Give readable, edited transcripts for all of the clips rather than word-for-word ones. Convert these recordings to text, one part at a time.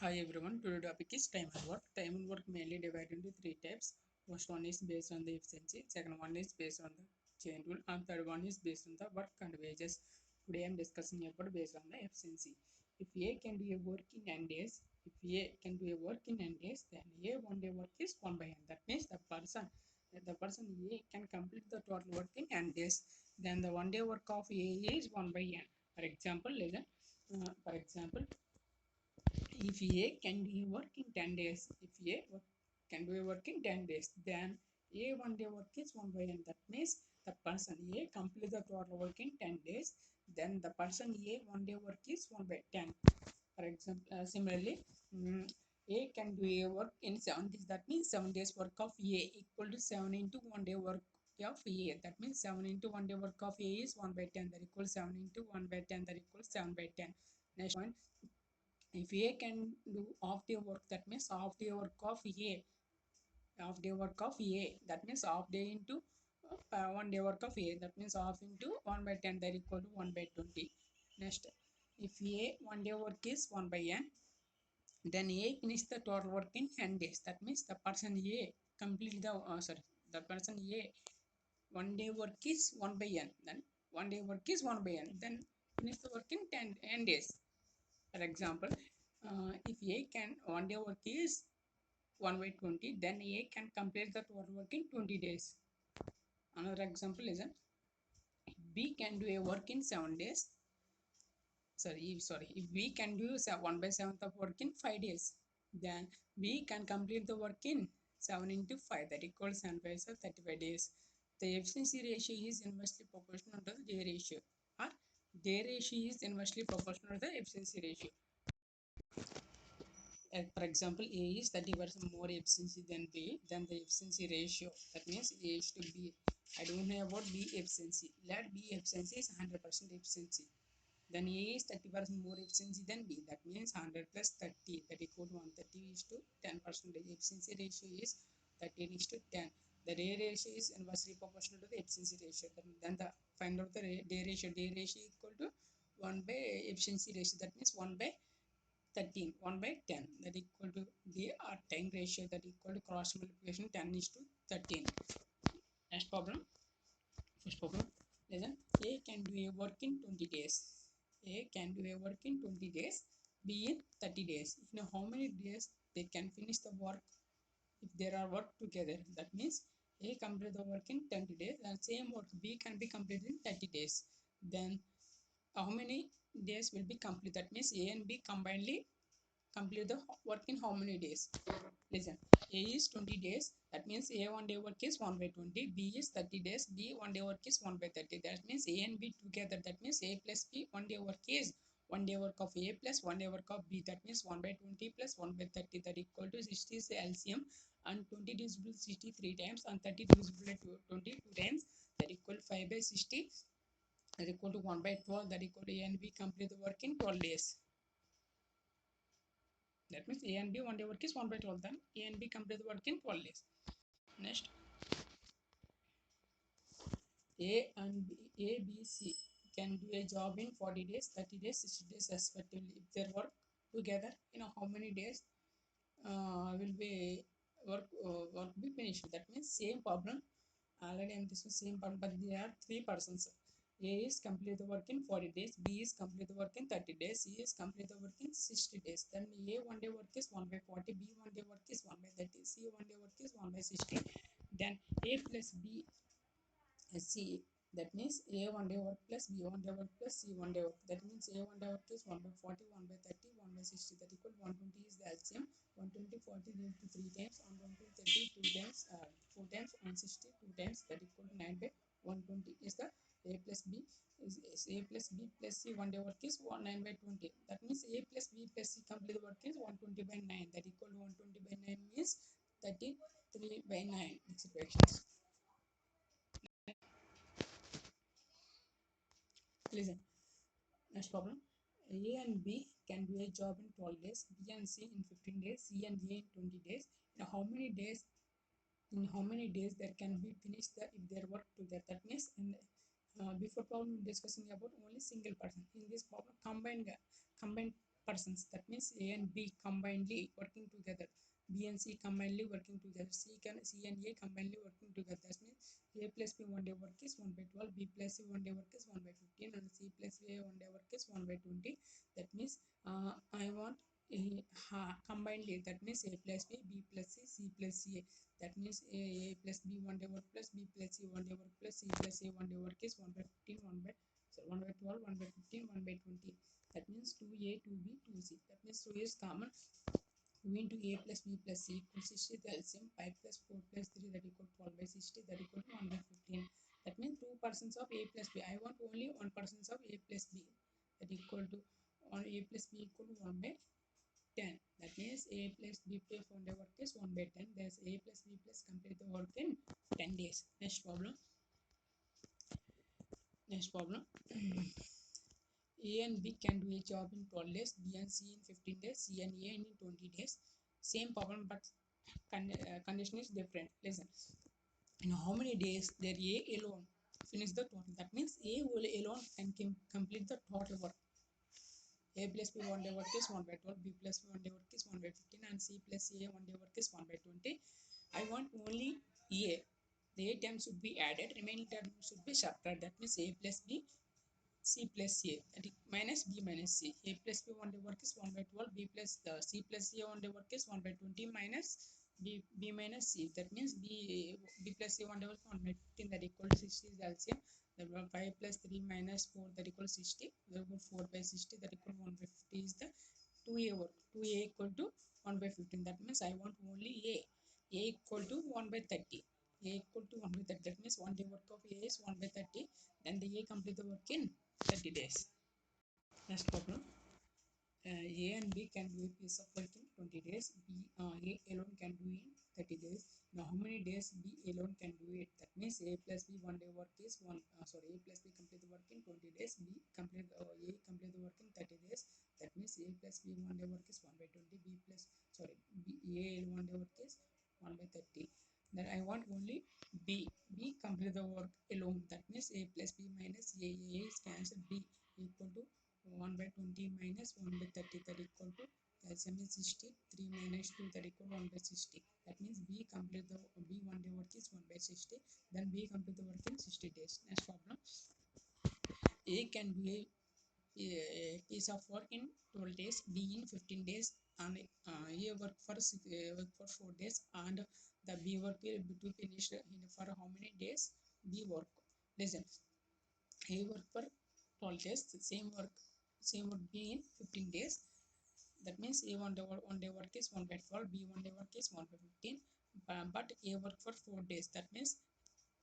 Hi everyone, today's topic is time and work. Time and work mainly divided into three types. First one is based on the efficiency, second one is based on the chain rule, and third one is based on the work and wages. Today I am discussing about based on the efficiency. If A can do a work in n days, if A can do a work in n days, then A one day work is 1 by n. That means the person A can complete the total work in n days. Then the 1 day work of A is 1 by n. For example, listen. For example, if A can do a work in 10 days, if A can do a work in 10 days, then A one day work is 1 by n. That means the person A complete the total work in 10 days, then the person A one day work is 1 by 10. For example, similarly, A can do a work in 7 days. That means 7 days work of A equal to 7 into 1 day work of A. That means 7 into 1 day work of A is 1 by 10. That equals 7 into 1 by 10. That equals 7 by 10. Next one, if A can do half day work, that means half day work of A, half day work of A, that means half day into 1 day work of A, that means half into 1 by 10, that equal to 1 by 20. Next, if A one day work is 1 by n, then A finish the total work in n days. That means the person A complete the the person A one day work is 1 by n, then one day work is 1 by n, then finish the work in 10 n days. For example, if A can one day work is 1 by 20, then A can complete the total work in 20 days. Another example is B can do a work in 7 days. If B can do 1 by 7th of work in 5 days, then B can complete the work in 7 into 5, that equals 7 by 35 days. The efficiency ratio is inversely proportional to the day ratio, or day ratio is inversely proportional to the efficiency ratio. For example, A is 30% more efficiency than B, then the efficiency ratio. That means A is to B. I don't know about B efficiency. Let B efficiency is 100% efficiency. Then A is 30% more efficiency than B. That means 100 plus 30. That equal to 130 is to 10%. Efficiency ratio is 13 is to 10. The day ratio is inversely proportional to the efficiency ratio. Then the find out the day ratio. Day ratio equal to 1 by efficiency ratio. That means 1 by 13, 1 by 10, that equal to the time ratio, that equal to cross multiplication 10 is to 13. Next problem, first problem, listen. A can do a work in 20 days. A can do a work in 20 days, B in 30 days. You know how many days they can finish the work if there are work together. That means A complete the work in 20 days and same work B can be completed in 30 days. Then how many days will be complete? That means A and B combinedly complete the work in how many days? Listen, A is 20 days. That means A one day work is 1 by 20. B is 30 days. B one day work is 1 by 30. That means A and B together. That means A plus B one day work is 1 day work of A plus 1 day work of B. That means 1 by 20 plus 1 by 30. That equal to 60 is the LCM, and 20 divisible 63 times and 30 divisible 22 times. That equal to 5 by 60. That equal to 1 by 12. That equal to A and B complete the work in 12 days. That means A and B one day work is 1 by 12. Then A and B complete the work in 12 days. Next, A, B, can do a job in 40 days, 30 days, 60 days respectively. If they work together, how many days will be work be finished. That means same problem. Already I'm this same problem, but there are three persons. A is complete the work in 40 days, B is complete the work in 30 days, C is complete the work in 60 days. Then A one day work is 1 by 40, B one day work is 1 by 30, C one day work is 1 by 60. Then A plus B C, that means A one day work plus B one day work plus C one day work. That means A one day work is 1 by 40, 1 by 30, 1 by 60. That equal 120 is the LCM. 120 40 into 3 times, on 120 30 2 times, 4 times, on 60 2 times. That equal to 9 by 120 is the A plus B is A plus B plus C one day work is 9 by 20. That means A plus B plus C complete work is 120 by 9. That equal to 120 by 9 means 33 by 9 expressions. Listen, next problem. A and B can do a job in 12 days, B and C in 15 days, C and D in 20 days. In how many days? In how many days there can be finished if their work together? That means before problem discussing about only single person. In this problem, combined persons. That means A and B combinedly working together. B and C combinedly working together. C and A combinedly working together. That means A plus B one day work is 1 by 12. B plus C one day work is 1 by 15. And C plus A one day work is 1 by 20. That means I want combinedly. That means A plus B, B plus C, C plus A. That means A plus B one day work plus B plus C one day work plus C plus A one day work is 1 by 15, 1 by 12, 1 by 15, 1 by 20. That means 2A, 2B, 2C. That means 2 is common. 2 into A plus B plus C equals 60. The LCM 5 plus 4 plus 3 that equal 12 by 60 that equal to 1 by 15. That means 2 persons of A plus B. I want only 1 persons of A plus B that equal to A plus B equal to 1 by 10. That means A plus B plus 1 day work is 1 by 10. There's A plus B plus complete the work in 10 days. Next problem. A and B can do a job in 12 days, B and C in 15 days, C and A in 20 days. Same problem, but condition is different. Listen. In how many days their A alone finish the total? That means A will alone can complete the total work. A plus B one day work is 1 by 12, B plus B one day work is 1 by 15, and C plus A one day work is 1 by 20. I want only A. The A term should be added, remaining term should be subtracted. That means A plus B, C plus A, that is minus B minus C. A plus B one day work is 1 by 12, B plus C plus A one day work is 1 by 20 minus B minus C. That means B plus C one day work 1 by 15 that equal to 60 is LCM. Therefore 5 plus 3 minus 4 that equals 60. Therefore 4 by 60 that equal 1 by 50 is the 2A work. 2A equal to 1 by 15. That means I want only A. A equal to 1 by 30. A equal to 1 by 30. That means one day work of A is 1 by 30. Then the A complete the work in 30 days. Next problem. A and B can do a piece of work in 20 days. A alone can do in 30 days. Now how many days B alone can do it? That means A plus B one day work is A plus B complete the work in 20 days. A complete the work in 30 days. That means A plus B one day work is 1 by 20. A one day work is 1 by 30. Then I want only B. B complete the work alone. That means A plus B minus A is cancelled. B equal to 1 by 20 minus 1 by 30 that equal to LCM is 60. 3 minus 2 that equal to 1 by 60. That means B complete the B one day work is 1 by 60. Then B complete the work in 60 days. Next problem. A can do a piece of work in 12 days, B in 15 days, and A work for 4 days, and the B work will be to finish for how many days? B work. Listen. A work for 12 days, same would be in 15 days. That means A one day work is 1 by 12, B one day work is 1 by 15. But A work for 4 days. That means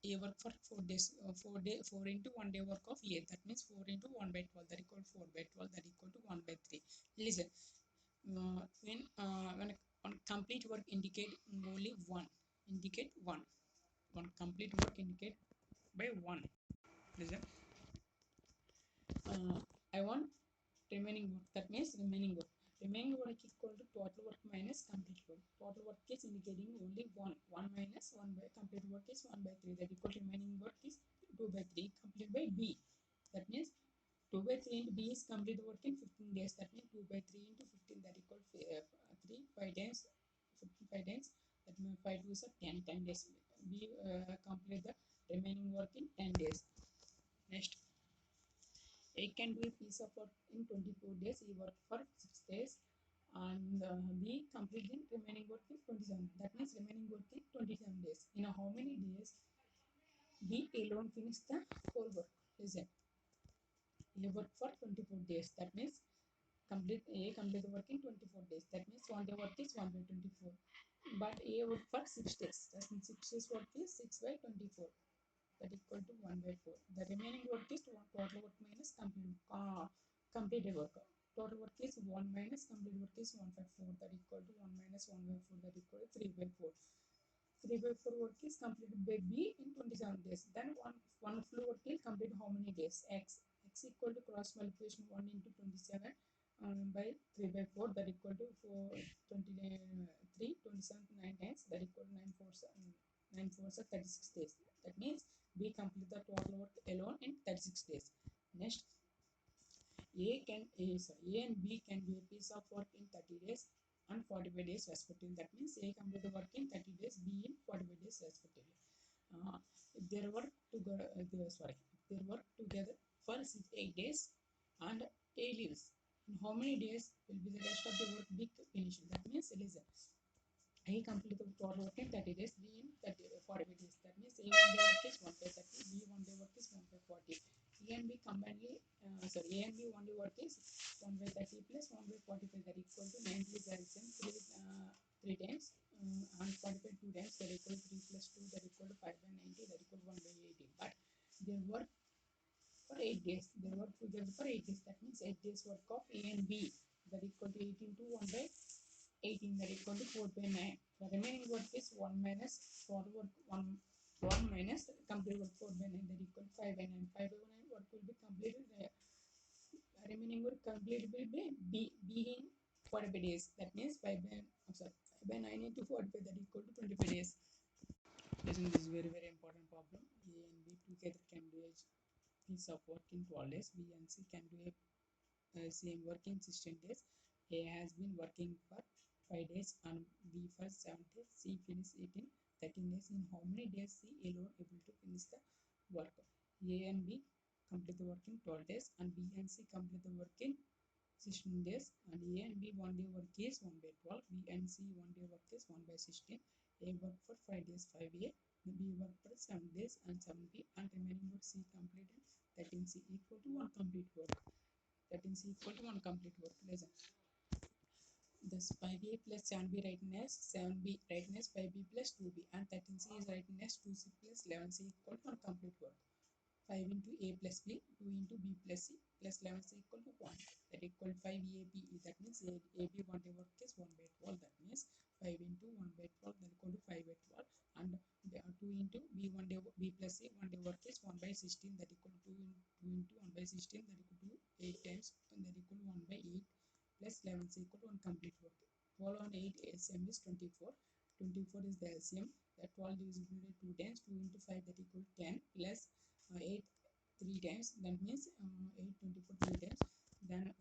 A work for 4 days. 4 into 1 day work of A. That means 4 into 1 by 12 that equal to 4 by 12 that equal to 1 by 3. Listen, when on complete work indicate only one. Indicate one. One complete work indicate by one. Listen. I want remaining work. That means remaining work. Remaining work equal to total work minus complete work. Total work is indicating only 1. 1 minus 1 by complete work is 1 by 3. That equal to remaining work is 2 by 3 complete by B. That means 2 by 3 into B is complete work in 15 days. That means 2 by 3 into 15 that equal to 3, 5 times, 15, 5 times. That means 5 2 is 10, 10 days. B complete the remaining work in 10 days. Next. A can do a piece of work in 24 days. He worked for 6 days, and B complete in remaining work in 27. That means remaining work in 27 days. In how many days B alone finish the whole work? Listen, he worked for 24 days. That means complete the work in 24 days. That means one day work is 1 by 24. But A worked for 6 days. That means 6 days work is 6 by 24. That equal to 1 by 4. The remaining work is total work minus completed work. Total work is 1 minus completed work is 1 by 4. That equal to 1 minus 1 by 4. That equal to 3 by 4. 3 by 4 work is completed by B in 27 days. Then one full work will complete how many days? X. X equal to cross multiplication 1 into 27 by 3 by 4. That equal to 27 9 times. That equal to 9 4 9 4 36 days. That means we complete the total work alone in 36 days. Next, A and B can do a piece of work in 30 days and 45 days respectively. That means A complete the work in 30 days, B in 45 days respectively. If they work together, if they work together for 8 days and A leaves, in how many days will be the rest of the work be finished? That means listen. A complete the total work in 30 days, B in 45 days. That means A one day work is 1 by 30, B one day work is 1 by 40. A and B combinedly, A and B one day work is 1 by 30 plus 1 by 45, that equal to 90 is LCM 3 times, and 45 2 times, that equal to 3 plus 2, that equal to 5 by 90, that equal to 1 by 80. But they work for 8 days. They work together for 8 days. That means 8 days work of A and B, that equal to 18 to 1 by 18, that equal to 4 by 9. The remaining work is 1 minus for work 1 minus complete work 4 by 9, that equal to 5 by 9. 5 by 9 work will be completed. Remaining work completed will be in 45 days. That means 5 by 9 into 45, that equal to 25 days. Listen, this is very important problem. A and B together can do a piece of work in 12 days. B and C can do a same work in 16 days. A has been working for 5 days and B for 7 days. C finished it in 13 days. In how many days C alone able to finish the work? A and B complete the work in 12 days and B and C complete the work in 16 days, and A and B one day work is 1 by 12, B and C one day work is 1 by 16. A work for 5 days 5A, B work for 7 days and 7B, and remaining work C completed, 13C equal to 1 complete work. 13C equal to 1 complete work. Listen. Thus 5A plus 7B written as 7B written as 5B plus 2B, and 13C is written as 2C plus 11C equal to 1 complete work. 5 into A plus B, 2 into B plus C plus 11C equal to 1. That equal to 5 ABE. That means AB one day work is 1 by 12. That means 5 into 1 by 12, that equal to 5 by 12. And 2 into B one day B plus C one day work is 1 by 16. That equal to 2 into 1 by 16. That equal to 8 times. And that equal to 1 by 8 plus 11C equal to 1 complete work. 12 on 8 LCM is 24. 24 is the LCM. That 12 is equal to 2 times. 2 into 5, that equal to 10 plus 8 3 times, that means 8 24 3 times, then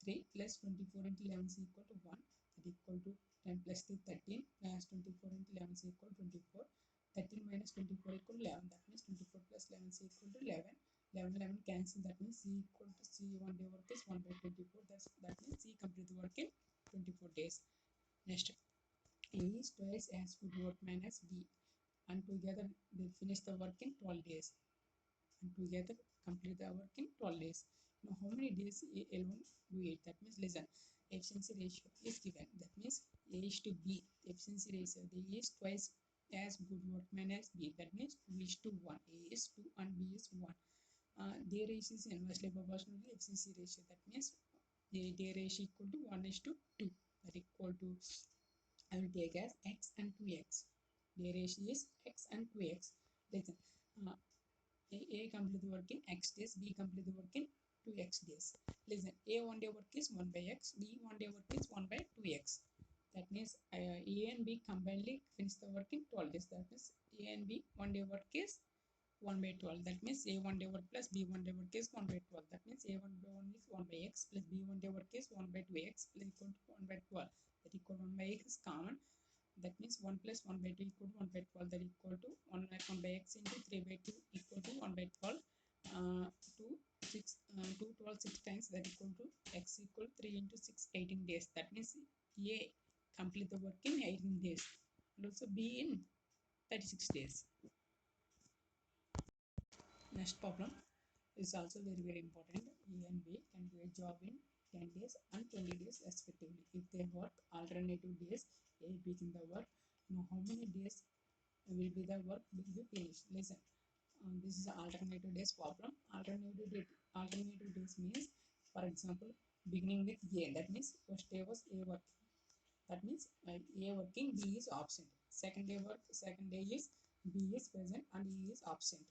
3 plus 24 into 11 is equal to 1, that equal to 10 plus 3 13 plus 24 into 11 is equal to 24. 13 minus 24 equal to 11, that means 24 plus 11 is equal to 11. 11 cancel, that means C equal to C one day work is 1 by 24. That means C complete the work in 24 days. Next, A is twice as good workman as B, and together they finish the work in 12 days, and together complete the work in 12 days. Now, how many days A alone do it? That means, listen, efficiency ratio is given. That means A is to B. Efficiency ratio, A is twice as good workman as B. That means 2 is to 1. A is 2 and B is 1. Their ratio is inversely proportional to efficiency ratio. That means their ratio equal to 1 is to 2. That equal to, I will take as x and 2x. Their ratio is x and 2x. Listen. A complete the work in x days, B complete the work in 2x days. Listen, A one day work is 1 by x, B one day work is 1 by 2x. That means A and B combinedly finish the work in 12 days. That means A and B one day work is 1 by 12. That means A one day work plus B one day work is 1 by 12. That means A one by 1 is 1 by x plus B one day work is 1 by 2x plus equal to 1 by 12. That equal to 1 by x is common. That means 1 plus 1 by 2 equal to 1 by 12, that equal to 1 by x into 3 by 2 equal to 1 by 12. 2 12 6 times, that equal to x equal 3 into 6 18 days. That means A complete the work in 18 days and also B in 36 days. Next problem is also very important. A and B can do a job in 10 days and 20 days respectively. If they work alternative days, A begin the work. Now, how many days will be the work will be finished? Listen, this is an alternative days problem. Alternative days means, for example, beginning with A. That means first day was A working. That means A working, B is absent. Second day is B is present and E is absent.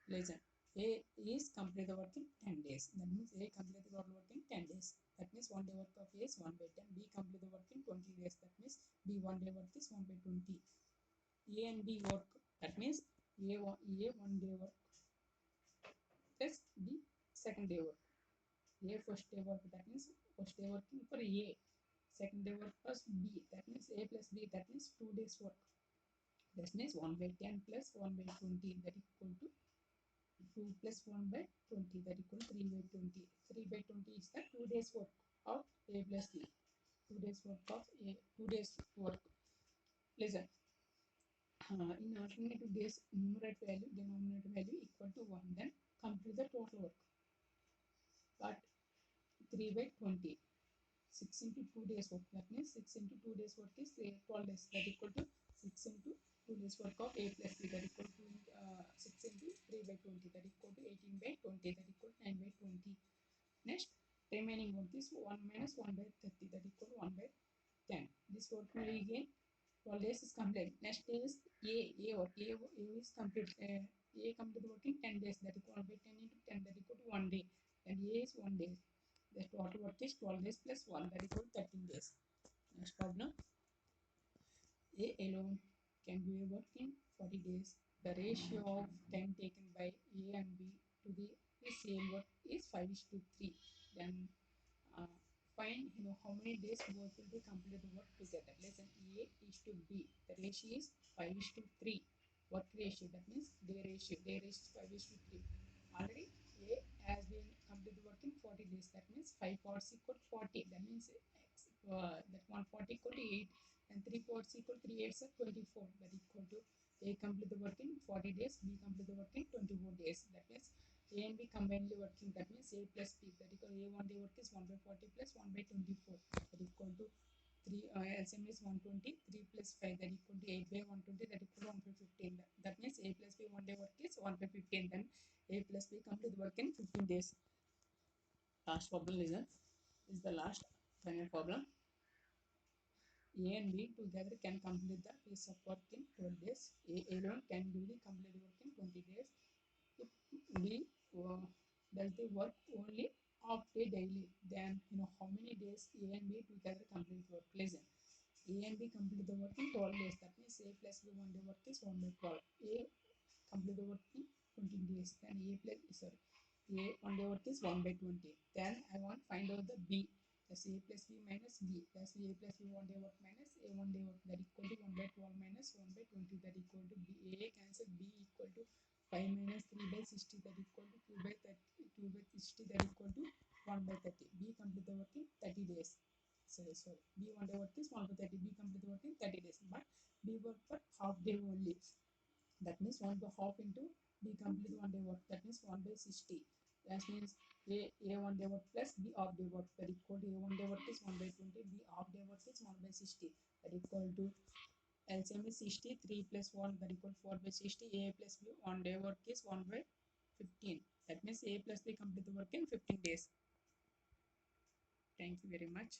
Listen, A is complete the work in 10 days. That means A complete the work in 10 days. That means one day work of A is 1 by 10. B complete the work in 20 days. That means B one day work is 1 by 20. A and B work. That means A one day work plus B second day work. A first day work, that means first day working for A. Second day work plus B, that means A plus B, that means 2 days work. That means 1 by 10 plus 1 by 20, that equal to 2 plus 1 by 20, that equal to 3 by 20. 3 by 20 is the 2 days work of A plus B. 2 days work of A, 2 days work. Listen, in alternative days, numerator value, denominator value equal to 1, then come to the total work. But 3 by 20, 6 into 2 days work, that means 6 into 2 days work is 12 days, that equal to 6 into 2 days work of A plus B, that equal to 6 into 3 by 20, that equal to 18 by 20, that equal to 9 by 20. Next, remaining work is 1 minus 1 by 30, that equal to 1 by 10. This work will again 12 days is complete. Next is A work. A is complete. A complete work in 10 days. That equal 1 by 10 into 10. That equal to 1 day. And A is 1 day. The total work is 12 days plus 1. That equal to 13 days. Next problem. A alone can do a work in 40 days. The ratio of time taken by A and B to the same work is 5:3. Then uh, find how many days both will be complete the work together. Listen, A is to B. The ratio is 5:3. Work ratio, that means day ratio. Day ratio is 5:3. Already A has been complete the work in 40 days. That means 5 parts equal 40. That means that 140 equal to 8, and 3 parts equal 3 8 are 24. That equal to A complete the work in 40 days, B complete the work in 24 days. That means A and B combinedly working, that means A plus B, that equal A 1 day work is 1 by 40 plus 1 by 24, that equal to 3, LCM is 120, 3 plus 5, that equal to 8 by 120, that equal to 1 by 15. That means A plus B 1 day work is 1 by 15, then A plus B complete the work in 15 days. Last problem is the last final problem. A and B together can complete the piece of work in 12 days. A alone can do the complete work in 20 days. If B does the work only half day daily, then how many days A and B together complete work. Listen, A and B complete the work in 12 days. That means A plus B 1 day work is 1 by 12. A complete the work in 20 days. Then A plus sorry A 1 day work is 1 by 20. Then I want find out the B. That's A plus B minus B. That's A plus B 1 day work minus A 1 day work. That equal to 1 by 12 minus 1 by 20. That equal to B. A cancel. B equal to 5 minus 3 by 60. That equal to 2 by 30. 2 by 60. That equal to 1 by 30. B complete the work in 30 days. Sorry. B 1 day work is 1 by 30. B complete the work in 30 days. But B work for half day only. That means 1 by half into B complete 1 day work. That means 1 by 60. That means A 1 day work plus B half day work. That equal to A 1 day work is 1 by 20. B half day work is 1 by 60. That equal to LCM is 60. 3 plus 1, that equal 4 by 60. A plus B 1 day work is 1 by 15. That means A plus B complete the work in 15 days. Thank you very much.